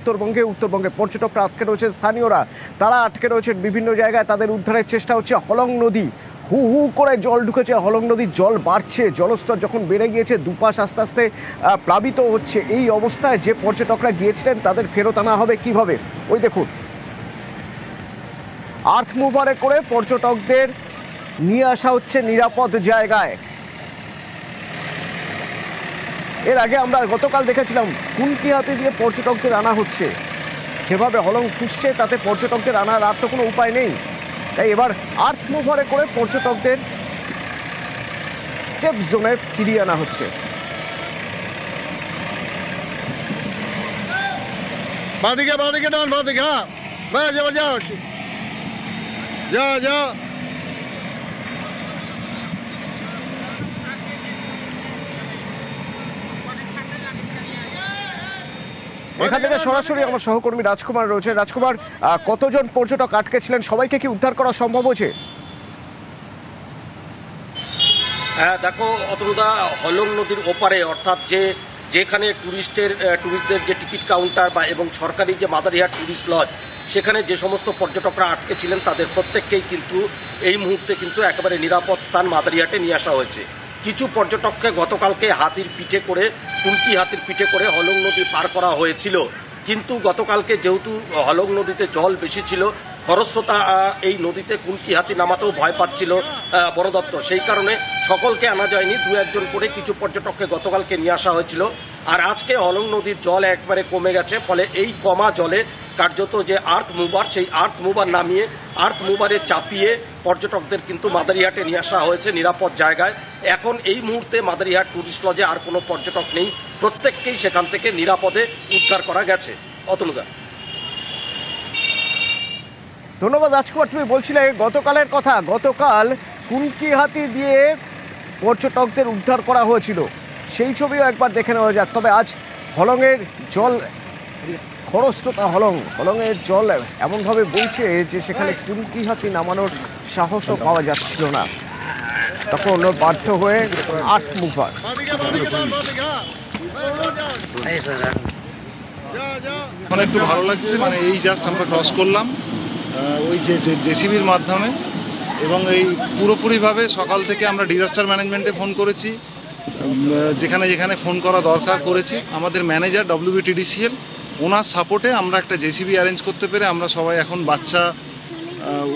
উত্তরবঙ্গে পর্যটকরা আটকে রয়েছেন, স্থানীয়রা তারা আটকে রয়েছেন বিভিন্ন জায়গায়। তাদের উদ্ধারের চেষ্টা হচ্ছে। হলং নদী হু হু করে জল ঢুকেছে, হলং নদীর জল বাড়ছে, জলস্তর যখন বেড়ে গিয়েছে দুপাশ আস্তে আস্তে প্লাবিত হচ্ছে। এই অবস্থায় যে পর্যটকরা গিয়েছিলেন তাদের ফেরত আনা হবে কিভাবে? ওই দেখুন, আর্থ মুভারে করে পর্যটকদের নিয়ে আসা হচ্ছে নিরাপদ জায়গায়। এর আগে আমরা গতকাল দেখেছিলাম কুনকিহাতি দিয়ে পর্যটকদের আনা হচ্ছে। যেভাবে হলং ফুসছে তাতে পর্যটকদের আনার আর তো কোনো উপায় নেই। তাই এবার আর্থ মুভারে করে পর্যটকদের সেফ জোনে ফিরিয়ে আনা হচ্ছে। বাদিকে ডান বাদিকে, হ্যাঁ যাও এখান থেকে সরাসরি আমার সহকর্মী রাজকুমার রয়েছে। রাজকুমার, কতজন পর্যটক আটকে ছিলেন, সবাইকে কি উদ্ধার করা সম্ভব হয়েছে? হ্যাঁ দেখো অতনুদা, হলং নদীর ওপারে অর্থাৎ যেখানে ট্যুরিস্টদের যে টিকিট কাউন্টার বা এবং সরকারি যে মাদারিহাট ট্যুরিস্ট লজ, সেখানে যে সমস্ত পর্যটকরা আটকে ছিলেন তাদের প্রত্যেককেই কিন্তু এই মুহূর্তে কিন্তু একেবারে নিরাপদ স্থান মাদারিহাটে নিয়ে আসা হয়েছে। কিছু পর্যটককে গতকালকে কুনকি হাতির পিঠে করে হলং নদী পার করা হয়েছিল, কিন্তু গতকালকে যেহেতু হলং নদীতে জল বেশি ছিল, খরস্রোতা এই নদীতে কুনকি হাতি নামাতেও ভয় পাচ্ছিল বন দপ্তর, সেই কারণে সকলকে আনা যায়নি। দু একজন করে কিছু পর্যটককে গতকালকে নিয়ে আসা হয়েছিল। আর আজকে হলং নদীর জল একবারে কমে গেছে, ফলে এই কমা জলে কার্যত যে আর্থ মুভার, সেই আর্থ মুভার নামিয়ে আর্থ মুভারে চাপিয়ে পর্যটকদের কিন্তু মাদারিহাটে নিয়ে আসা হয়েছে নিরাপদ জায়গায়। এখন এই মুহূর্তে মাদারিহাট ট্যুরিস্ট লজে আর কোনো পর্যটক নেই, প্রত্যেককেই সেখান থেকে নিরাপদে উদ্ধার করা গেছে। অতনুদা, ধন্যবাদ রাজকুমার। তুমি বলছিলে গতকালের কথা, গতকাল কুনকিহাতি দিয়ে পর্যটকদের উদ্ধার করা হয়েছিল, সেই ছবিও একবার দেখে নেওয়া যাক। তবে আজ হলংয়ের জল, খরস্রোতা হলংয়ের জল এমনভাবে বইছে যে সেখানে কুনকিহাতি নামানোর সাহসও পাওয়া যাচ্ছিল না। তখন বাধ্য হয়ে আর্থ মুভার। এখন একটু ভালো লাগছে, মানে এই জাস্ট আমরা ক্রস করলাম ওই যে জেসিবির মাধ্যমে, এবং এই পুরোপুরিভাবে সকাল থেকে আমরা ডিজাস্টার ম্যানেজমেন্টে ফোন করেছি, যেখানে যেখানে ফোন করা দরকার করেছি। আমাদের ম্যানেজার WBTDCL, ওনার সাপোর্টে আমরা একটা জেসিবি অ্যারেঞ্জ করতে পেরে আমরা সবাই এখন বাচ্চা,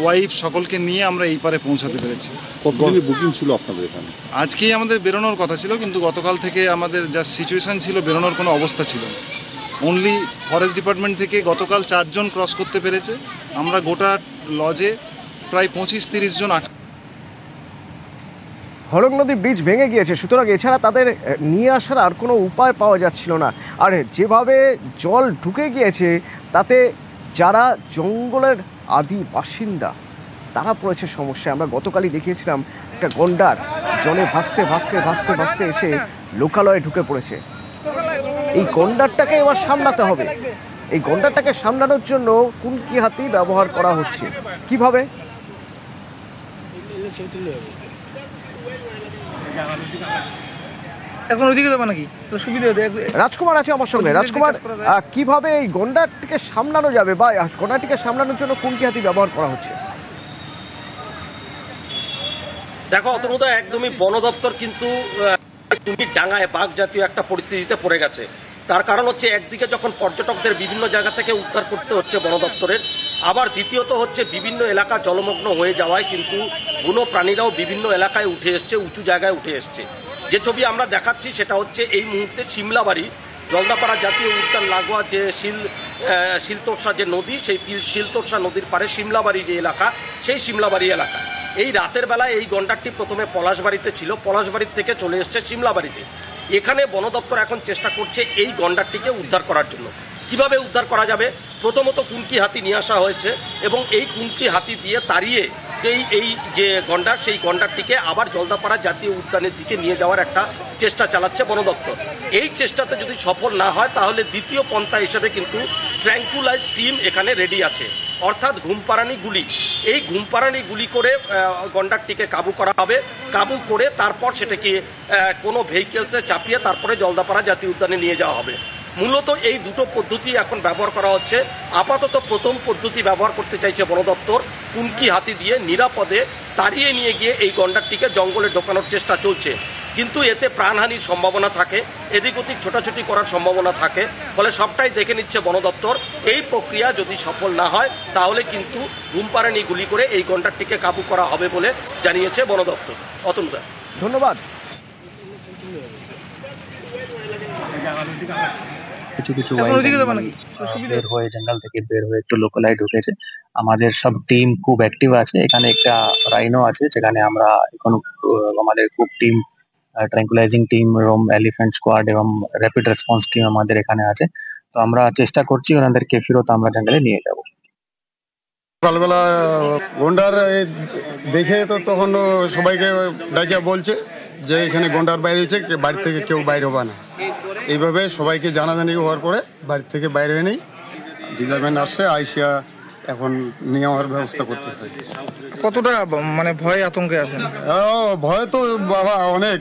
ওয়াইফ সকলকে নিয়ে আমরা এই পারে পৌঁছাতে পেরেছি। কতদিনের বুকিং ছিল আপনাদের এখানে? আজকেই আমাদের বেরোনোর কথা ছিল, কিন্তু গতকাল থেকে আমাদের যা সিচুয়েশান ছিল বেরোনোর কোনো অবস্থা ছিল না। অনলি ফরেস্ট ডিপার্টমেন্ট থেকে গতকাল 4 জন ক্রস করতে পেরেছে। আমরা গোটা লজে প্রায় 25-30 জন। হলং নদীর ব্রিজ ভেঙে গিয়েছে, সুতরাং এছাড়া তাদের নিয়ে আসার আর কোনো উপায় পাওয়া যাচ্ছিল না। আর যেভাবে জল ঢুকে গিয়েছে তাতে যারা জঙ্গলের আদি বাসিন্দা তারা পড়েছে সমস্যায়। আমরা গতকালই দেখিয়েছিলাম একটা গন্ডার জলে ভাসতে ভাসতে ভাসতে ভাসতে এসে লোকালয়ে ঢুকে পড়েছে। এই গন্ডারটাকে এবার সামলাতে হবে। এই গন্ডারটাকে সামলানোর জন্য কুনকিহাতি ব্যবহার করা হচ্ছে। কিভাবে? এখন ওইদিকে যাবো নাকি? সুবিধা রাজকুমার আছে আমার সঙ্গে। রাজকুমার, কিভাবে এই গন্ডারটিকে সামলানো যাবে বা গন্ডারটিকে সামলানোর জন্য কুনকিহাতি ব্যবহার করা হচ্ছে? দেখো অতনুদা, একদমই বন দপ্তর কিন্তু ডাঙায় বাঘ জাতীয় একটা পরিস্থিতিতে পড়ে গেছে। তার কারণ হচ্ছে একদিকে যখন পর্যটকদের বিভিন্ন জায়গা থেকে উদ্ধার করতে হচ্ছে বন দপ্তরের, আবার দ্বিতীয়ত হচ্ছে বিভিন্ন এলাকা জলমগ্ন হয়ে যাওয়ায় কিন্তু বন্য প্রাণীরাও বিভিন্ন এলাকায় উঠে এসছে, উঁচু জায়গায় উঠে এসছে। যে ছবি আমরা দেখাচ্ছি সেটা হচ্ছে এই মুহূর্তে সিমলাবাড়ি জলদাপাড়া জাতীয় উদ্যান লাগোয়া যে শিলতোষা যে নদী, সেই শিলতোষা নদীর পারে সিমলাবাড়ি যে এলাকা, সেই সিমলাবাড়ি এলাকা। এই রাতের বেলায় এই গন্ডারটি প্রথমে পলাশবাড়িতে ছিল, পলাশবাড়ির থেকে চলে এসছে সিমলাবাড়িতে। এখানে বন দপ্তর এখন চেষ্টা করছে এই গন্ডারটিকে উদ্ধার করার জন্য। কিভাবে উদ্ধার করা যাবে? প্রথমত কুনকি হাতি নিয়ে আসা হয়েছে এবং এই কুনকি হাতি দিয়ে তাড়িয়ে এই যে গন্ডার, সেই গন্ডারটিকে আবার জলদাপাড়া জাতীয় উদ্যানের দিকে নিয়ে যাওয়ার একটা চেষ্টা চালাচ্ছে বন দপ্তর। এই চেষ্টাতে যদি সফল না হয় তাহলে দ্বিতীয় পন্থা হিসেবে কিন্তু ট্র্যাঙ্কুলাইজ টিম এখানে রেডি আছে, অর্থাৎ ঘুমপাড়ানি গুলি। এই ঘুমপাড়ানি গুলি করে গন্ডারটিকে কাবু করা হবে। কাবু করে তারপর সেটাকে কোনো ভেহিকেলসে চাপিয়ে তারপরে জলদাপাড়া জাতীয় উদ্যানে নিয়ে যাওয়া হবে। মূলত এই দুটো পদ্ধতি এখন ব্যবহার করা হচ্ছে। আপাতত প্রথম পদ্ধতি ব্যবহার করতে চাইছে বন দপ্তর। কুনকি হাতি দিয়ে নিরাপদে তাড়িয়ে নিয়ে গিয়ে এই গন্ডারটিকে জঙ্গলে ঢোকানোর চেষ্টা চলছে, কিন্তু এতে প্রাণহানির সম্ভাবনা থাকে, এদিক ওদিক ছোটাছুটি করার সম্ভাবনা থাকে, ফলে সবটাই দেখে নিচ্ছে বন দপ্তর। এই প্রক্রিয়া যদি সফল না হয় তাহলে কিন্তু ঘুমপাড়ানি গুলি করে এই গন্ডারটিকে কাবু করা হবে বলে জানিয়েছে বন দপ্তর। অতনুদা, ধন্যবাদ। কিছু কিছু এখন ওইদিকে যাবে নাকি? সুবিধা বের হয়ে জঙ্গল থেকে বের হয়ে একটু লোকালয় ঢুকেছে। আমাদের সব টিম খুব অ্যাক্টিভ আছে। এখানে একটা রাইনো আছে যেখানে আমরা এখন আমাদের খুব টিম ট্র্যাঙ্কুলাইজিং টিম এবং এলিফ্যান্ট স্কোয়াড এবং র্যাপিড রেসপন্স টিম আমাদের এখানে আছে। তো আমরা চেষ্টা করছি ওনাদেরকে ফেরত আমরা জঙ্গলে নিয়ে যাব। সকালবেলা গন্ডার দেখে তো তখন সবাইকে ডাকিয়া বলছে যে এখানে গন্ডার বাইরে হয়েছে, বাড়ি থেকে কেউ বাইরে হবে না। এইভাবে সবাইকে জানাজানি হওয়ার পরে বাড়ি থেকে বাইরে হয়ে নেই, ডিপার্টমেন্ট আসছে, আইসিয়া এখন নিয়ে যাওয়ার ব্যবস্থা করতেছে। কতটা মানে ভয় আতঙ্কে আছেন? ভয় তো বাবা অনেক।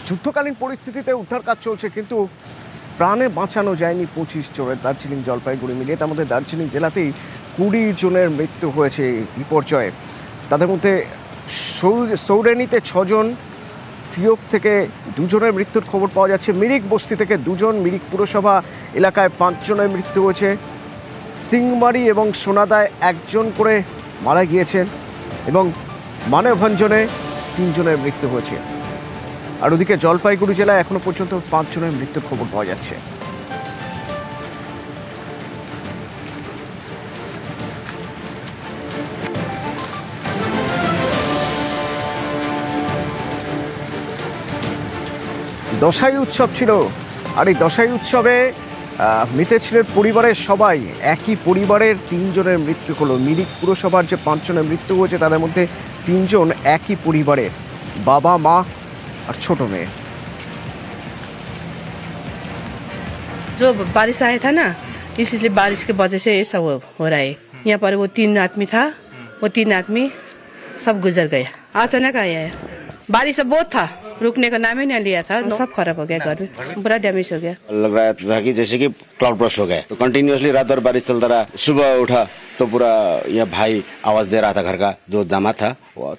যুদ্ধকালীন পরিস্থিতিতে উদ্ধার কাজ চলছে, কিন্তু প্রাণে বাঁচানো যায়নি 25 জনের। দার্জিলিং জলপাইগুড়ি মিলিয়ে তার মধ্যে দার্জিলিং জেলাতেই 20 জনের মৃত্যু হয়েছে বিপর্যয়ে। তাদের মধ্যে সৌরেনিতে 6 জন, সিওক থেকে 2 জনের মৃত্যুর খবর পাওয়া যাচ্ছে। মিরিক বস্তি থেকে 2 জন, মিরিক পুরসভা এলাকায় 5 জনের মৃত্যু হয়েছে। সিংমারি এবং সোনাদায় 1 জন করে মারা গিয়েছেন এবং মানভঞ্জনে 3 জনের মৃত্যু হয়েছে। আর ওদিকে জলপাইগুড়ি জেলায় এখনো পর্যন্ত 5 জনের মৃত্যুর খবর পাওয়া যাচ্ছে। দশাই উৎসব ছিল, আর এই দশাই উৎসবে মৃতেছিলেন পরিবারের সবাই। একই পরিবারের 3 জনের মৃত্যু হলো। মিরিক পুরসভার যে 5 জনের মৃত্যু হয়েছে তাদের মধ্যে 3 জন একই পরিবারের, বাবা, মা আর ছোট মেয়ে। जो बारिश आया था ना, इसलिए बारिश की वजह से ये सब हो रहा है। यहाँ पर वो 3 आदमी था, वो 3 आदमी सब गुजर गए, अचानक आया है। बारिश बहुत था, रुकने का नाम ही नहीं लिया था, सब खराब हो गया, घर में पूरा डैमेज हो गया। लग रहा था कि जैसे कि क्लाउड बर्स्ट हो गया, तो कंटिन्यूअसली रात भर बारिश चलता रहा। सुबह उठा तो पूरा यह भाई आवाज दे रहा था, घर का जो दामाद था,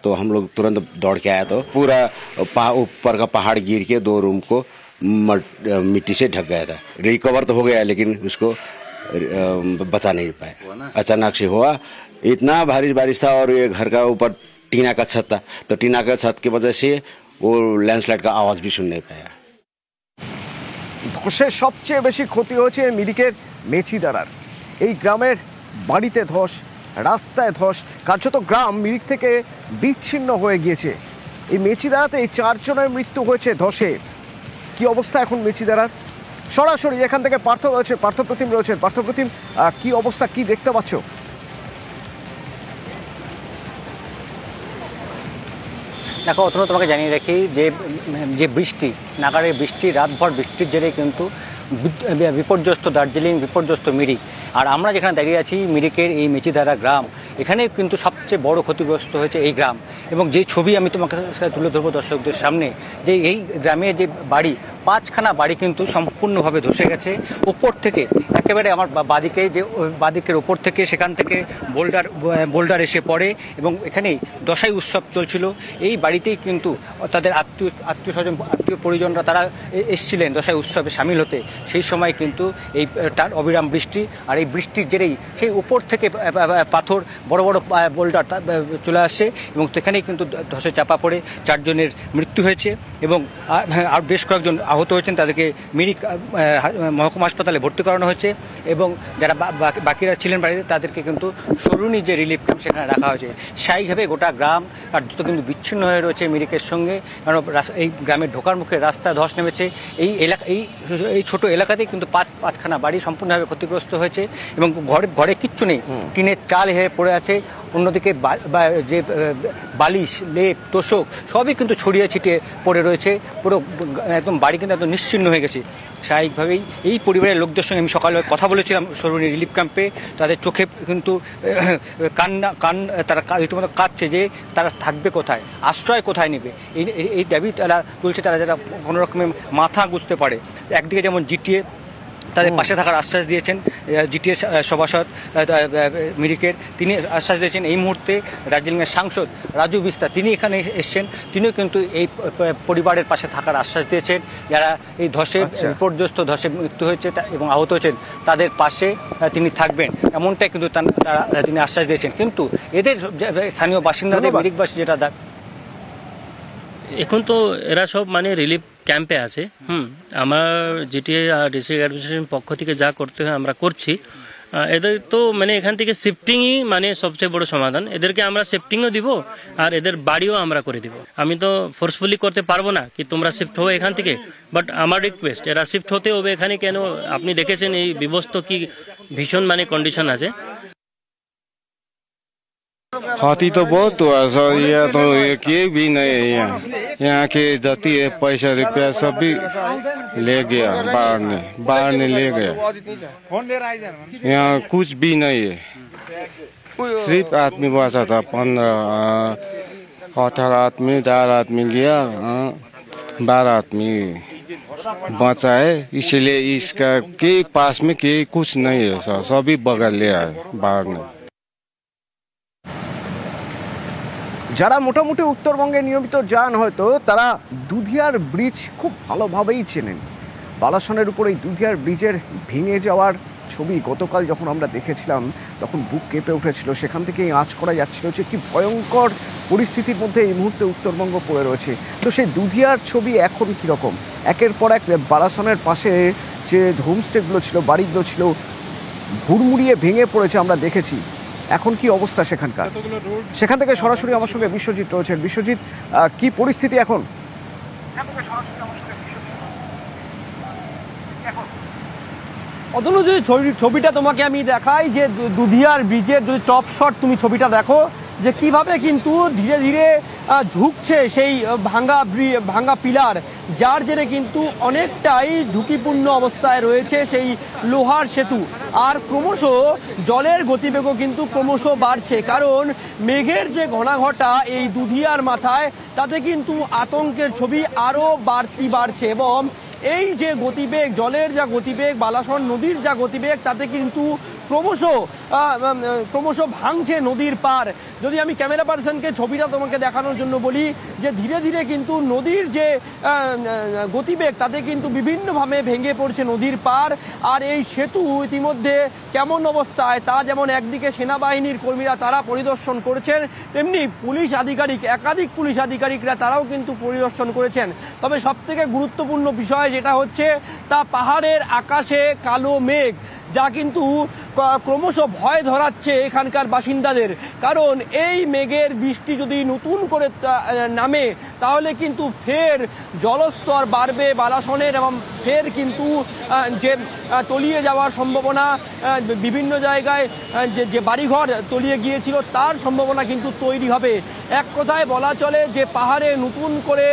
तो हम लोग तुरंत दौड़ के आया तो पूरा ऊपर का पहाड़ गिर के 2 रूम को मिट्टी से ढक गया था। रिकवर तो हो गया लेकिन उसको बचा नहीं पाया, अचानक से हुआ। इतना भारी बारिश था और ये घर का ऊपर टीना का छत था, तो टीना का छत की वजह से वो लैंडस्लाइड का आवाज भी सुन नहीं पाया। ধসে সবচেয়ে বেশি ক্ষতি হয়েছে মিরিকের মেছিদারার। এই গ্রামের বাড়িতে ধস, রাস্তায় ধস, কার্যত গ্রাম মিরিক থেকে বিচ্ছিন্ন হয়ে গিয়েছে। এই মেছিদারাতে 4 জনের মৃত্যু হয়েছে ধসে। কি অবস্থা এখন মেছিদারার? সরাসরি এখান থেকে পার্থ রয়েছে, পার্থপ্রতিম রয়েছেন। পার্থপ্রতিম, কি অবস্থা, কি দেখতে পাচ্ছ? দেখো অতনু, তোমাকে জানিয়ে রাখি যে বৃষ্টি, নাগাড়ের বৃষ্টি, রাতভর বৃষ্টির জেরে কিন্তু বিপর্যস্ত দার্জিলিং, বিপর্যস্ত মিরিক। আর আমরা যেখানে দাঁড়িয়ে আছি মিরিকের এই মেচিদারা গ্রাম, এখানে কিন্তু সবচেয়ে বড় ক্ষতিগ্রস্ত হয়েছে এই গ্রাম। এবং যে ছবি আমি তোমাকে তুলে ধরবো দর্শকদের সামনে, যে এই গ্রামের যে বাড়ি, 5খানা বাড়ি কিন্তু সম্পূর্ণভাবে ধসে গেছে। উপর থেকে একেবারে আমার বাদিকে, যে বাদিকের উপর থেকে, সেখান থেকে বোল্ডার এসে পড়ে এবং এখানেই দশাই উৎসব চলছিল। এই বাড়িতেই কিন্তু তাদের আত্মীয় স্বজন, আত্মীয় পরিজনরা তারা এসেছিলেন দশাই উৎসবে সামিল হতে। সেই সময় কিন্তু এই তার অবিরাম বৃষ্টি, আর এই বৃষ্টির জেরেই সেই উপর থেকে পাথর, বড় বড় বোল্ডার চলে আসে এবং সেখানেই কিন্তু ধসে চাপা পড়ে 4 জনের মৃত্যু হয়েছে এবং আর বেশ কয়েকজন আহত হয়েছেন। তাদেরকে মিরিক মহকুমা হাসপাতালে ভর্তি করানো হয়েছে এবং যারা বাকিরা ছিলেন বাড়িতে তাদেরকে কিন্তু সরুনি যে রিলিফ ক্যাম্প সেখানে রাখা হয়েছে। স্বাভাবিকভাবে গোটা গ্রাম কার্যত কিন্তু বিচ্ছিন্ন হয়ে রয়েছে মিরিকের সঙ্গে, কারণ এই গ্রামের ঢোকার মুখে রাস্তায় ধস নেমেছে। এই ছোট এলাকাতেই কিন্তু 5খানা বাড়ি সম্পূর্ণভাবে ক্ষতিগ্রস্ত হয়েছে এবং ঘরে কিচ্ছু নেই, টিনের চাল হয়ে পড়ে আছে। অন্যদিকে যে বালিশ, লেপ, তোষক সবই কিন্তু ছড়িয়ে ছিটিয়ে পড়ে রয়েছে। পুরো একদম বাড়ি কিন্তু একদম নিশ্চিহ্ন হয়ে গেছে। স্বাভাবিকভাবেই এই পরিবারের লোকদের সঙ্গে আমি সকালে কথা বলেছিলাম সর্বনী রিলিফ ক্যাম্পে, তাদের চোখে কিন্তু তারা রীতিমতো কাঁদছে যে তারা থাকবে কোথায়, আশ্রয় কোথায় নেবে, এই দাবি তারা তুলছে। তারা যারা কোনো রকমের মাথা গুঁজতে পারে, একদিকে যেমন জিটিএ তাদের পাশে থাকার আশ্বাস দিয়েছেন, জিটিএ সভাসদ মিরিকের তিনি আশ্বাস দিয়েছেন। এই মুহূর্তে দার্জিলিংয়ের সাংসদ রাজু বিস্তা তিনি এখানে এসছেন, তিনিও কিন্তু এই পরিবারের পাশে থাকার আশ্বাস দিয়েছেন। যারা এই ধসে বিপর্যস্ত, ধসে মৃত্যু হয়েছে এবং আহত হয়েছেন তাদের পাশে তিনি থাকবেন, এমনটাই কিন্তু তিনি আশ্বাস দিয়েছেন। কিন্তু এদের স্থানীয় বাসিন্দাদের মিরিকবাসী যেটা এখন তো এরা সব মানে রিলিফ ক্যাম্পে আছে। আমার জিটিএ আর ডিস্ট্রিক্ট অ্যাডমিনিস্ট্রেশন পক্ষ থেকে যা করতে হয় আমরা করছি। এদের তো মানে এখান থেকে শিফটিংই মানে সবচেয়ে বড় সমাধান। এদেরকে আমরা শিফটিংও দিব আর এদের বাড়িও আমরা করে দিব। আমি তো ফোর্সফুলি করতে পারবো না কি তোমরা শিফট হো এখান থেকে, বাট আমার রিকোয়েস্ট এরা শিফট হতে হবে এখানে। কেন আপনি দেখেছেন এই বিবস্ত কি ভীষণ মানে কন্ডিশন আছে। क्षति तो बहुत हुआ सर, ये तो ये भी नहीं है। यहाँ के जति है पैसा रुपया सब भी ले गया, बाहर ने ले गया। यहाँ कुछ भी नहीं है, सिर्फ आदमी बसा था 18 आदमी, 4 आदमी गया, 12 आदमी बचा है। इसलिए इसका के पास में के कुछ नहीं है सर, सभी बगल ले आए बाहर ने। যারা মোটামুটি উত্তরবঙ্গে নিয়মিত যান হয়তো তারা দুধিয়ার ব্রিজ খুব ভালোভাবেই চেনেন। বালাসনের উপর এই দুধিয়ার ব্রিজের ভেঙে যাওয়ার ছবি গতকাল যখন আমরা দেখেছিলাম তখন বুক কেঁপে উঠেছিল। সেখান থেকে আঁচ করা যাচ্ছিল যে কি ভয়ঙ্কর পরিস্থিতির মধ্যে এই মুহূর্তে উত্তরবঙ্গ পড়ে রয়েছে। তো সেই দুধিয়ার ছবি এখন কীরকম, একের পর এক বালাসনের পাশে যে হোমস্টেগুলো ছিল, বাড়িগুলো ছিল, হুড়মুড়িয়ে ভেঙে পড়েছে আমরা দেখেছি। এখন কি অবস্থা সেখানকার? সেখান থেকে সরাসরি আমার সঙ্গে বিশ্বজিৎ রয়েছেন। বিশ্বজিৎ, কি পরিস্থিতি এখন? অতনু, যদি ছবিটা তোমাকে আমি দেখাই যে দুধিয়ার ব্রিজের যদি টপ শট তুমি ছবিটা দেখো যে কিভাবে কিন্তু ধীরে ধীরে ঝুঁকছে সেই ভাঙ্গা পিলার, যার জেরে কিন্তু অনেকটাই ঝুঁকিপূর্ণ অবস্থায় রয়েছে সেই লোহার সেতু। আর ক্রমশ জলের গতিবেগও কিন্তু ক্রমশ বাড়ছে, কারণ মেঘের যে ঘনাঘটা এই দুধিয়ার মাথায় তাতে কিন্তু আতঙ্কের ছবি আরও বাড়ছে। এবং এই যে গতিবেগ, জলের যা গতিবেগ, বালাসন নদীর যা গতিবেগ, তাতে কিন্তু ক্রমশ ভাঙছে নদীর পার। যদি আমি ক্যামেরা পার্সনকে ছবিটা তোমাকে দেখানোর জন্য বলি যে ধীরে ধীরে কিন্তু নদীর যে গতিবেগ তাতে কিন্তু বিভিন্নভাবে ভেঙে পড়ছে নদীর পার। আর এই সেতু ইতিমধ্যে কেমন অবস্থায় তা যেমন একদিকে সেনাবাহিনীর কর্মীরা তারা পরিদর্শন করেছেন, তেমনি পুলিশ আধিকারিক, একাধিক পুলিশ আধিকারিকরা তারাও কিন্তু পরিদর্শন করেছেন। তবে সবথেকে গুরুত্বপূর্ণ বিষয় যেটা হচ্ছে তা পাহাড়ের আকাশে কালো মেঘ, যা কিন্তু ক্রমশ ভয় ধরাচ্ছে এখানকার বাসিন্দাদের। কারণ এই মেঘের বৃষ্টি যদি নতুন করে নামে তাহলে কিন্তু ফের জলস্তর বাড়বে বালাসনের, এবং ফের কিন্তু যে তলিয়ে যাওয়ার সম্ভাবনা, বিভিন্ন জায়গায় যে বাড়িঘর তলিয়ে গিয়েছিল তার সম্ভাবনা কিন্তু তৈরি হবে। এক কথায় বলা চলে যে পাহাড়ে নতুন করে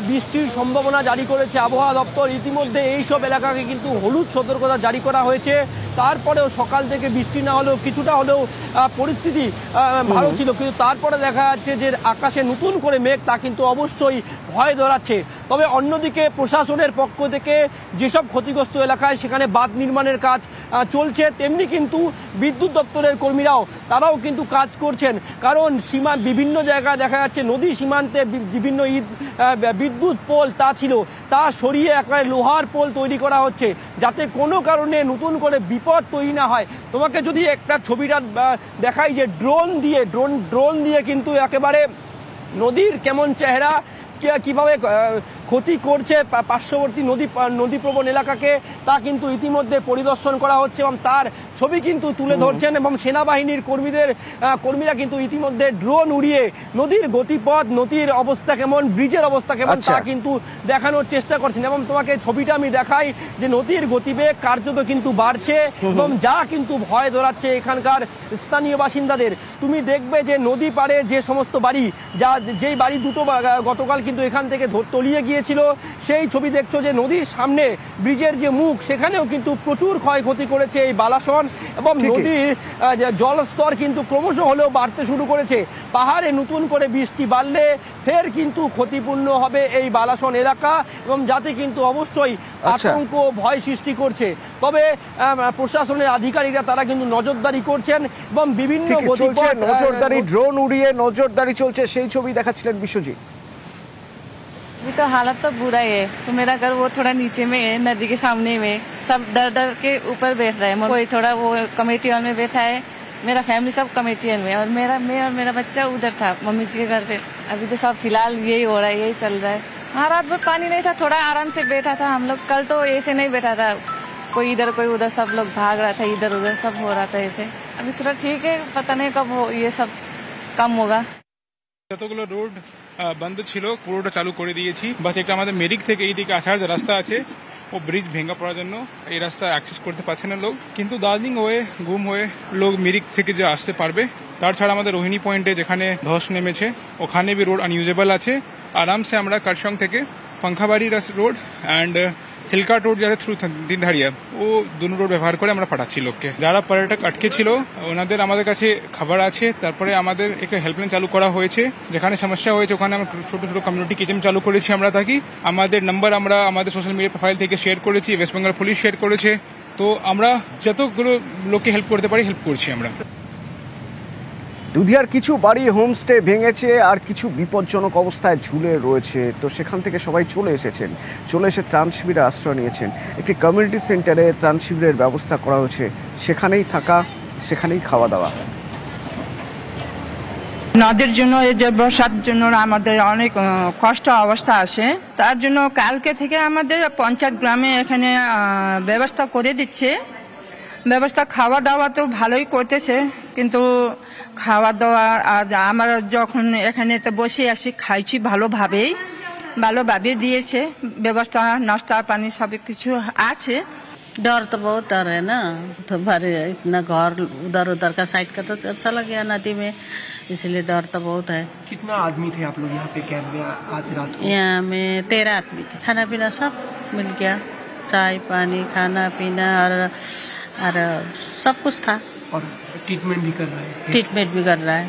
বৃষ্টির সম্ভাবনা জারি করেছে আবহাওয়া দপ্তর। ইতিমধ্যে এইসব এলাকাকে কিন্তু হলুদ সতর্কতা জারি করা হয়েছে। তারপরেও সকাল থেকে বৃষ্টি না হলেও কিছুটা হলেও পরিস্থিতি ভালো ছিল, কিন্তু তারপরে দেখা যাচ্ছে যে আকাশে নতুন করে মেঘ, তা কিন্তু অবশ্যই ভয় ধরাচ্ছে। তবে অন্যদিকে প্রশাসনের পক্ষ থেকে যেসব ক্ষতিগ্রস্ত এলাকায় সেখানে বাঁধ নির্মাণের কাজ চলছে, তেমনি কিন্তু বিদ্যুৎ দপ্তরের কর্মীরাও তারাও কিন্তু কাজ করছেন। কারণ বিভিন্ন জায়গায় দেখা যাচ্ছে নদী সীমান্তে বিভিন্ন বিদ্যুৎ পোল তা ছিল, তা সরিয়ে একেবারে লোহার পোল তৈরি করা হচ্ছে, যাতে কোনো কারণে নতুন করে বিপদ তৈরি না হয়। তোমাকে যদি একটা ছবিটা দেখাই যে ড্রোন দিয়ে কিন্তু একেবারে নদীর কেমন চেহারা, কিভাবে ক্ষতি করছে পার্শ্ববর্তী নদীপ্রবণ এলাকাকে, তা কিন্তু ইতিমধ্যে পরিদর্শন করা হচ্ছে এবং তার ছবি কিন্তু তুলে ধরছেন। এবং সেনাবাহিনীর কর্মীরা কিন্তু ইতিমধ্যে ড্রোন উড়িয়ে নদীর গতিপথ, নদীর অবস্থা কেমন, ব্রিজের অবস্থা কেমন তা কিন্তু দেখানোর চেষ্টা করছেন। এবং তোমাকে ছবিটা আমি দেখাই যে নদীর গতিবেগ কার্যত কিন্তু বাড়ছে এবং যা কিন্তু ভয় ধরাচ্ছে এখানকার স্থানীয় বাসিন্দাদের। তুমি দেখবে যে নদী পাড়ে যে সমস্ত বাড়ি, যেই বাড়ি দুটো গতকাল কিন্তু এখান থেকে তলিয়ে গিয়ে গিয়েছিল সেই ছবি দেখছো, যে নদীর সামনে ব্রিজের যে মুখ সেখানেও কিন্তু প্রচুর ক্ষয়ক্ষতি করেছে এই বালাসন, এবং নদীর জলস্তর কিন্তু ক্রমশ হলেও বাড়তে শুরু করেছে। পাহাড়ে নতুন করে বৃষ্টি বাড়লে ফের কিন্তু ক্ষতিপূর্ণ হবে এই বালাসন এলাকা, এবং যাতে কিন্তু অবশ্যই আতঙ্ক ভয় সৃষ্টি করছে। তবে প্রশাসনের আধিকারিকরা তারা কিন্তু নজরদারি করছেন এবং বিভিন্ন নজরদারি, ড্রোন উড়িয়ে নজরদারি চলছে, সেই ছবি দেখাচ্ছিলেন বিশ্বজিৎ। अभी तो हालत तो बुरा ही है। तो मेरा घर वो थोड़ा नीचे में है, नदी के सामने में, सब डर डर के ऊपर बैठ रहे हैं। कोई थोड़ा वो कमेटी हॉल में बैठा है, मेरा फैमिली सब कमेटी हॉल में, और मैं और मेरा बच्चा उधर था मम्मी जी के घर पे। अभी तो सब फिलहाल यही हो रहा है, यही चल रहा है। हाँ, रात भर पानी नहीं था, थोड़ा आराम से बैठा था हम लोग। कल तो ऐसे नहीं बैठा था, कोई इधर कोई उधर, सब लोग भाग रहा था, इधर उधर सब हो रहा था ऐसे। अभी थोड़ा ठीक है, पता नहीं कब ये सब कम होगा। যতগুলো রোড বন্ধ ছিল পুরোটা চালু করে দিয়েছি। বাস একটা আমাদের মেরিক থেকে এই দিকে আসার যে রাস্তা আছে, ও ব্রিজ ভেঙে পড়ার জন্য এই রাস্তা অ্যাক্সেস করতে পারছে না লোক, কিন্তু দার্জিলিং হয়ে গুম হয়ে লোক মিরিক থেকে যে আসতে পারবে। তাছাড়া আমাদের রোহিণী পয়েন্টে যেখানে ধস নেমেছে ওখানে भी রোড আনইউজেবল আছে। আরামসে আমরা কাটসং থেকে পাংখাবাড়ি রোড অ্যান্ড হিলকা রোড যাতে থ্রু দিনধারিয়া, ও দুটো রোড ব্যবহার করে আমরা পাঠাচ্ছি লোককে। যারা পর্যটক আটকে ছিল ওনাদের আমাদের কাছে খাবার আছে। তারপরে আমাদের একটা হেল্পলাইন চালু করা হয়েছে, যেখানে সমস্যা হয়েছে ওখানে আমরা ছোট ছোট কমিউনিটি কিচেন চালু করেছি আমরা, তাকি আমাদের নাম্বার আমরা আমাদের সোশ্যাল মিডিয়া প্রোফাইল থেকে শেয়ার করেছি, ওয়েস্ট বেঙ্গল পুলিশ শেয়ার করেছে। তো আমরা যতগুলো লোককে হেল্প করতে পারি হেল্প করছি আমরা। দুধিয়ার কিছু বাড়ি হোমস্টে ভেঙেছে আর কিছু বিপজ্জনক অবস্থায় ঝুলে রয়েছে। তো সেখান থেকে সবাই চলে এসে ত্রাণ শিবিরে আশ্রয় নিয়েছেন। একটি কমিউনিটি সেন্টারে ত্রাণ শিবিরের ব্যবস্থা করা হয়েছে, সেখানেই থাকা, সেখানেই খাওয়া দাওয়া। নদীর জন্য এই যে বর্ষার জন্য আমাদের অনেক কষ্ট অবস্থা আছে, তার জন্য কালকে থেকে আমাদের পঞ্চায়েত গ্রামে এখানে ব্যবস্থা করে দিচ্ছে। ব্যবস্থা খাওয়া দাওয়া তো ভালোই করতেছে, কিন্তু খাওয়া দাওয়া আর আমরা যখন এখানে তো বসে আসি খাইছি ভালোভাবে দিয়েছে ব্যবস্থা, नाश्ता पानी सब কিছু আছে। डर तो बहुत डर है ना, तो भरे इतना घर उधर उधर का साइड का तो अच्छा लग गया नदी में, इसलिए डर तो बहुत है। कितना आदमी थे आप लोग यहाँ पे कैंप में आज रात को? यहाँ में 13 आदमी थे। खाना पीना सब मिल गया, चाय पानी खाना पीना और सब कुछ था। और ट्रीटमेंट भी कर रहा है? ट्रीटमेंट भी कर रहा है।